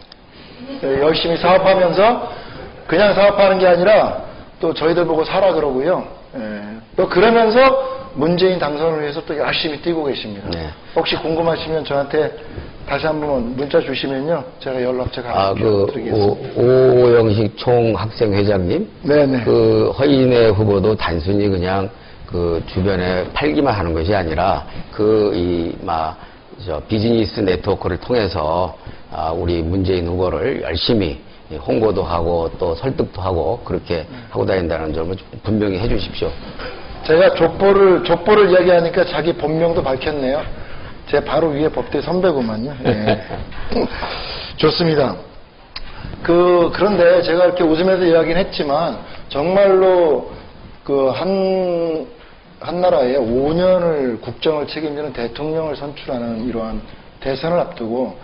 열심히 사업하면서 그냥 사업하는 게 아니라 또 저희들 보고 사라 그러고요. 또 그러면서 문재인 당선을 위해서 또 열심히 뛰고 계십니다. 네. 혹시 궁금하시면 저한테 다시 한번 문자 주시면요, 제가 연락처 드리겠습니다. 오영식 총학생회장님, 네네. 그 허인혜 후보도 단순히 그냥 그 주변에 팔기만 하는 것이 아니라 비즈니스 네트워크를 통해서 우리 문재인 후보를 열심히 홍보도 하고 또 설득도 하고 그렇게 하고 다닌다는 점을 분명히 해주십시오. 제가 족보를 이야기하니까 자기 본명도 밝혔네요. 제 바로 위에 법대 선배구만요. 네. 좋습니다. 그런데 제가 이렇게 웃으면서 이야기는 했지만 정말로 한 나라에 5년을 국정을 책임지는 대통령을 선출하는 이러한 대선을 앞두고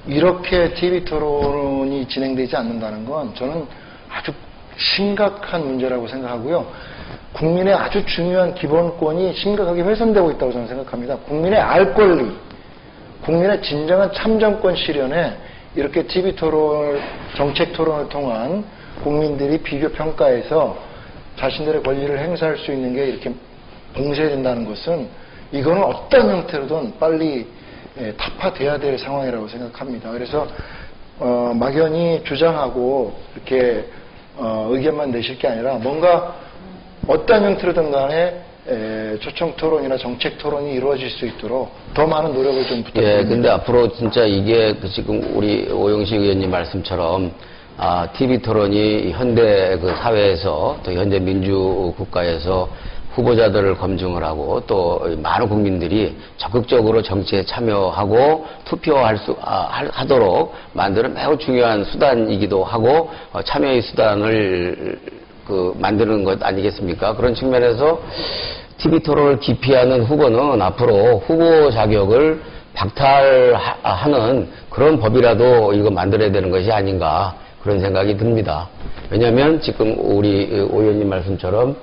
이렇게 TV 토론이 진행되지 않는다는 건 저는 아주 심각한 문제라고 생각하고요. 국민의 아주 중요한 기본권이 심각하게 훼손되고 있다고 저는 생각합니다. 국민의 알 권리, 국민의 진정한 참정권 실현에 이렇게 TV 토론, 정책 토론을 통한 국민들이 비교 평가해서 자신들의 권리를 행사할 수 있는 게 이렇게 봉쇄된다는 것은 이거는 어떤 형태로든 빨리 타파돼야 될 상황이라고 생각합니다. 그래서 막연히 주장하고 이렇게 의견만 내실 게 아니라 뭔가 어떤 형태로든 간에 초청 토론이나 정책 토론이 이루어질 수 있도록 더 많은 노력을 좀 부탁드립니다. 예, 근데 앞으로 진짜 이게 지금 우리 오영식 의원님 말씀처럼 TV 토론이 현대 사회에서 또 현재 민주 국가에서 후보자들을 검증을 하고 또 많은 국민들이 적극적으로 정치에 참여하고 투표할 하도록 만드는 매우 중요한 수단이기도 하고 참여의 수단을 만드는 것 아니겠습니까? 그런 측면에서 TV 토론을 기피하는 후보는 앞으로 후보 자격을 박탈하는 그런 법이라도 이거 만들어야 되는 것이 아닌가 그런 생각이 듭니다. 왜냐하면 지금 우리 오 의원님 말씀처럼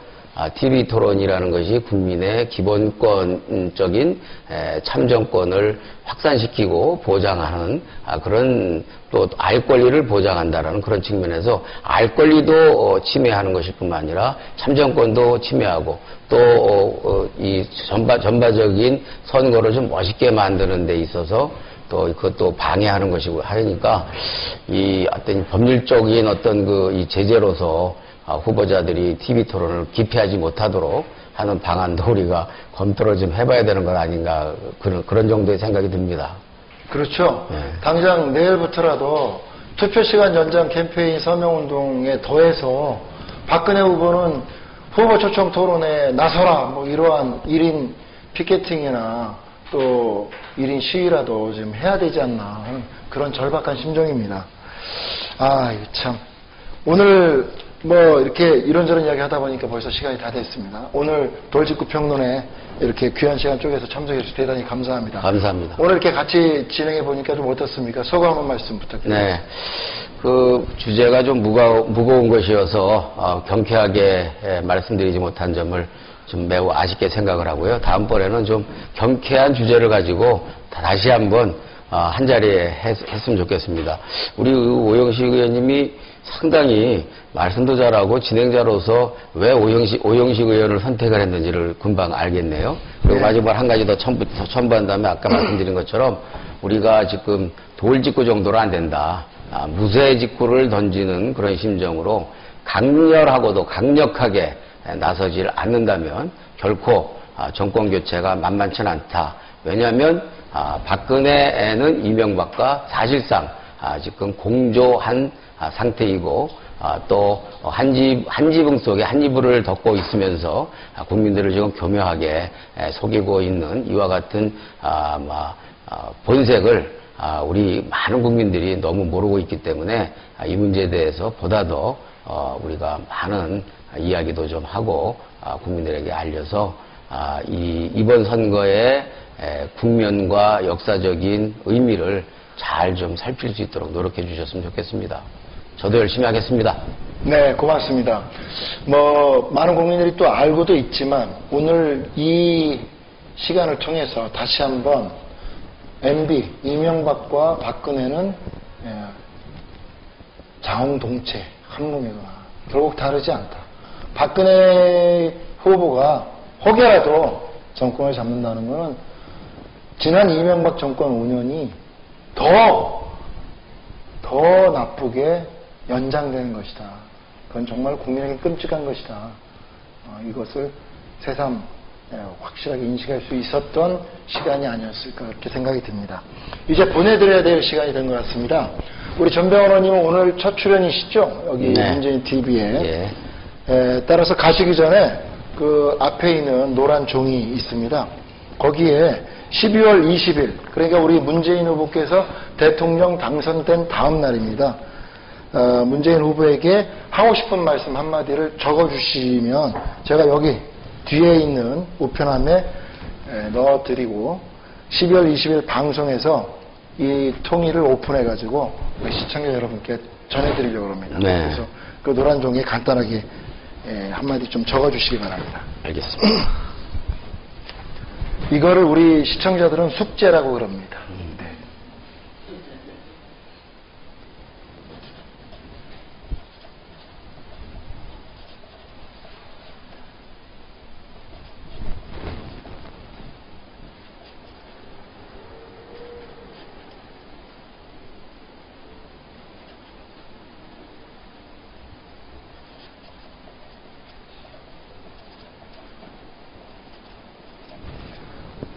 TV 토론이라는 것이 국민의 기본권적인 참정권을 확산시키고 보장하는 그런 또 알 권리를 보장한다라는 그런 측면에서 알 권리도 침해하는 것일 뿐만 아니라 참정권도 침해하고 또 이 전반적인 선거를 좀 멋있게 만드는 데 있어서 또 그것도 방해하는 것이고 하니까 이 어떤 법률적인 어떤 이 제재로서 후보자들이 TV 토론을 기피하지 못하도록 하는 방안도 우리가 검토를 좀 해봐야 되는 건 아닌가 그런 정도의 생각이 듭니다. 그렇죠. 네. 당장 내일부터라도 투표 시간 연장 캠페인 서명운동에 더해서 박근혜 후보는 후보 초청 토론에 나서라 뭐 이러한 1인 피켓팅이나 또 1인 시위라도 좀 해야 되지 않나 하는 그런 절박한 심정입니다. 아, 이거 참. 오늘 뭐 이렇게 이런저런 이야기 하다 보니까 벌써 시간이 다 됐습니다. 오늘 돌직구 평론에 이렇게 귀한 시간 쪽에서 참석해 주셔서 대단히 감사합니다. 감사합니다. 오늘 이렇게 같이 진행해 보니까 좀 어떻습니까? 소감 한 말씀 부탁드립니다. 네. 그 주제가 좀 무거운 것이어서 경쾌하게 말씀드리지 못한 점을 좀 매우 아쉽게 생각을 하고요. 다음번에는 좀 경쾌한 주제를 가지고 다시 한번 한 자리에 했으면 좋겠습니다. 우리 오영식 의원님이 상당히 말씀도 잘하고 진행자로서 왜 오영식 의원을 선택을 했는지를 금방 알겠네요. 그리고 네. 마지막 한 가지 더 첨부한 다음에 아까 말씀드린 것처럼 우리가 지금 돌직구 정도로 안 된다. 무쇠 직구를 던지는 그런 심정으로 강렬하고도 강력하게 나서질 않는다면 결코 정권 교체가 만만치 않다. 왜냐하면 박근혜는 이명박과 사실상 지금 공조한 상태이고 또 한 지붕 속에 한 이불을 덮고 있으면서 국민들을 지금 교묘하게 속이고 있는 이와 같은 본색을 우리 많은 국민들이 너무 모르고 있기 때문에 이 문제에 대해서 보다 더 우리가 많은 이야기도 좀 하고 국민들에게 알려서 이번 선거의 국면과 역사적인 의미를 잘 좀 살필 수 있도록 노력해 주셨으면 좋겠습니다. 저도 열심히 하겠습니다. 네, 고맙습니다. 뭐 많은 국민들이 또 알고도 있지만 오늘 이 시간을 통해서 다시 한번 MB 이명박과 박근혜는 자웅동체 한몸이구나. 결국 다르지 않다. 박근혜 후보가 혹여라도 정권을 잡는다는 것은 지난 이명박 정권 5년이 더 나쁘게 연장되는 것이다. 그건 정말 국민에게 끔찍한 것이다. 이것을 새삼 확실하게 인식할 수 있었던 시간이 아니었을까 그렇게 생각이 듭니다. 이제 보내드려야 될 시간이 된 것 같습니다. 우리 전병헌 의원님은 오늘 첫 출연이시죠? 여기 네. 문재인 TV에. 예. 따라서 가시기 전에 그 앞에 있는 노란 종이 있습니다. 거기에 12월 20일, 그러니까 우리 문재인 후보께서 대통령 당선된 다음 날입니다. 문재인 후보에게 하고 싶은 말씀 한마디를 적어주시면 제가 여기 뒤에 있는 우편함에 넣어드리고 12월 20일 방송에서 이 통일을 오픈해가지고 우리 시청자 여러분께 전해드리려고 합니다. 네. 그래서 그 노란 종이에 간단하게 한마디 좀 적어주시기 바랍니다. 알겠습니다. 이거를 우리 시청자들은 숙제라고 그럽니다. 네.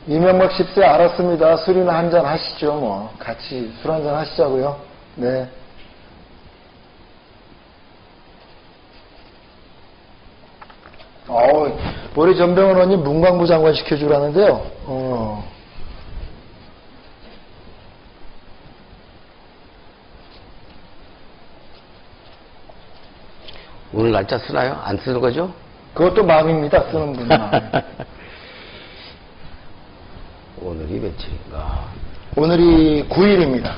이명박 10세 알았습니다. 술이나 한잔 하시죠. 뭐 같이 술 한잔 하시자고요. 네. 우리 전병헌 의원님 문광부 장관 시켜주라는데요. 오늘 날짜 쓰나요? 안 쓰는 거죠? 그것도 마음입니다. 쓰는 분은 마음. 오늘이 며칠인가? 오늘이 9일입니다.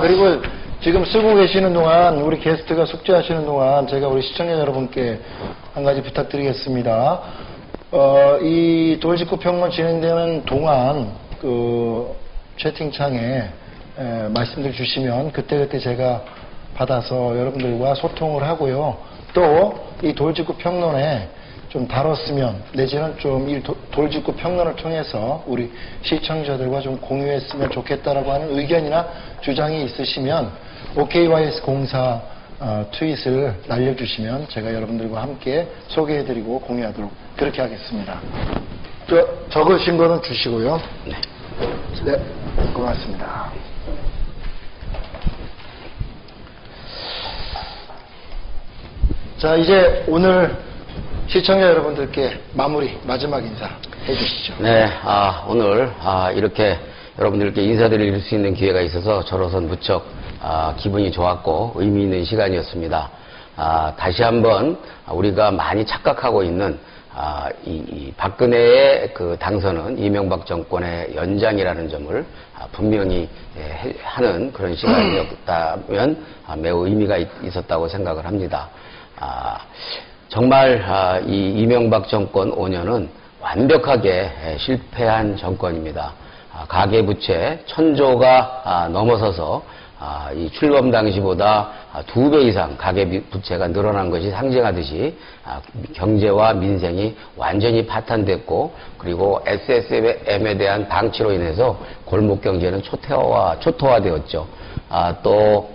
그리고 지금 쓰고 계시는 동안, 우리 게스트가 숙제하시는 동안 제가 우리 시청자 여러분께 한 가지 부탁드리겠습니다. 이 돌직구 평론 진행되는 동안 그 채팅창에 말씀들 주시면 그때그때 제가 받아서 여러분들과 소통을 하고요. 또 이 돌직구 평론에 좀 다뤘으면, 내지는 좀 이 돌직구 평론을 통해서 우리 시청자들과 좀 공유했으면 좋겠다라고 하는 의견이나 주장이 있으시면 OKYS04 트윗을 날려주시면 제가 여러분들과 함께 소개해드리고 공유하도록 그렇게 하겠습니다. 적으신 거는 주시고요. 네, 고맙습니다. 자, 이제 오늘 시청자 여러분들께 마지막 인사 해주시죠. 네, 오늘 이렇게 여러분들께 인사드릴 수 있는 기회가 있어서 저로선 무척 기분이 좋았고 의미 있는 시간이었습니다. 다시 한번 우리가 많이 착각하고 있는 이 박근혜의 그 당선은 이명박 정권의 연장이라는 점을 분명히 하는 그런 시간이었다면 매우 의미가 있었다고 생각을 합니다. 정말 이 이명박 정권 5년은 완벽하게 실패한 정권입니다. 가계부채 1000조가 넘어서서 이 출범 당시보다 2배 이상 가계부채가 늘어난 것이 상징하듯이 경제와 민생이 완전히 파탄됐고, 그리고 SSM에 대한 방치로 인해서 골목 경제는 초토화되었죠. 또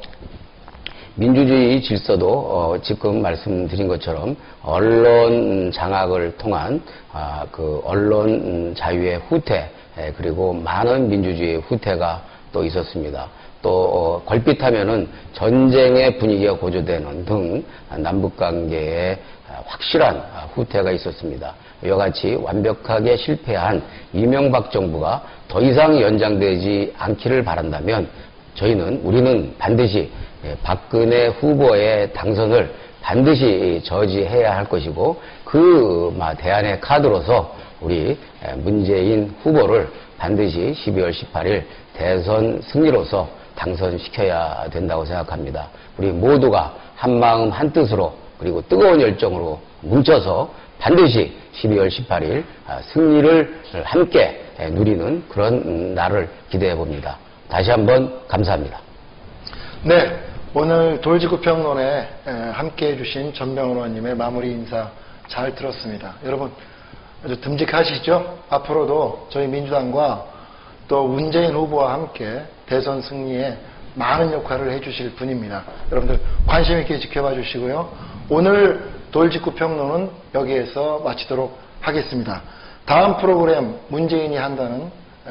민주주의 질서도 지금 말씀드린 것처럼 언론 장악을 통한 그 언론 자유의 후퇴, 그리고 많은 민주주의의 후퇴가 또 있었습니다. 또 걸핏하면은 전쟁의 분위기가 고조되는 등 남북관계에 확실한 후퇴가 있었습니다. 이와 같이 완벽하게 실패한 이명박 정부가 더 이상 연장되지 않기를 바란다면 우리는 반드시 박근혜 후보의 당선을 반드시 저지해야 할 것이고, 그 대안의 카드로서 우리 문재인 후보를 반드시 12월 18일 대선 승리로서 당선시켜야 된다고 생각합니다. 우리 모두가 한마음 한뜻으로 그리고 뜨거운 열정으로 뭉쳐서 반드시 12월 18일 승리를 함께 누리는 그런 날을 기대해 봅니다. 다시 한번 감사합니다. 네, 오늘 돌직구 평론에 함께 해주신 전병훈 의원님의 마무리 인사 잘 들었습니다. 여러분 아주 듬직하시죠? 앞으로도 저희 민주당과 또 문재인 후보와 함께 대선 승리에 많은 역할을 해주실 분입니다. 여러분들 관심 있게 지켜봐 주시고요. 오늘 돌직구 평론은 여기에서 마치도록 하겠습니다. 다음 프로그램 문재인이 한다는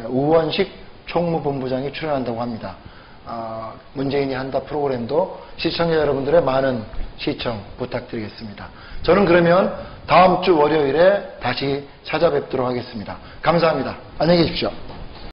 우원식 총무본부장이 출연한다고 합니다. 문재인이 한다 프로그램도 시청자 여러분들의 많은 시청 부탁드리겠습니다. 저는 그러면 다음 주 월요일에 다시 찾아뵙도록 하겠습니다. 감사합니다. 안녕히 계십시오.